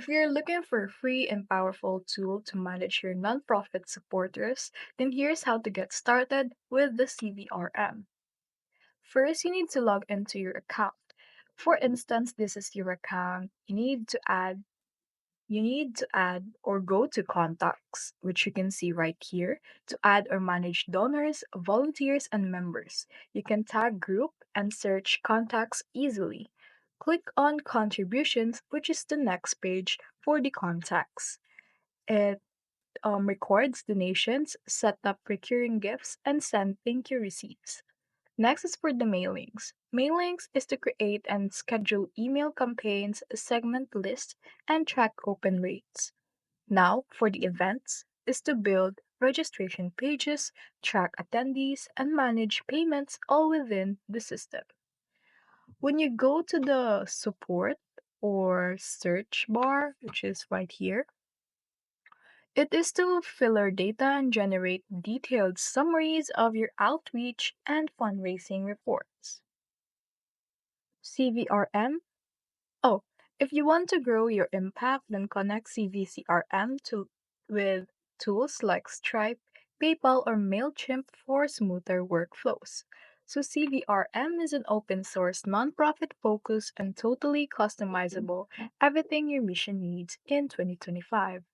If you're looking for a free and powerful tool to manage your nonprofit supporters, then here's how to get started with the CVRM. First, you need to log into your account. For instance, this is your account. You need to add or go to contacts, which you can see right here, to add or manage donors, volunteers, and members. You can tag group and search contacts easily. Click on contributions, which is the next page for the contacts. It records donations, set up recurring gifts, and send thank you receipts. Next is for the mailings. Mailings is to create and schedule email campaigns, segment lists, and track open rates. Now, for the events, is to build registration pages, track attendees, and manage payments all within the system. When you go to the support or search bar, which is right here, it is to filler data and generate detailed summaries of your outreach and fundraising reports. CVRM. Oh, if you want to grow your impact, then connect CVCRM with tools like Stripe, PayPal, or MailChimp for smoother workflows. So, CVRM is an open source, nonprofit focused, and totally customizable everything your mission needs in 2025.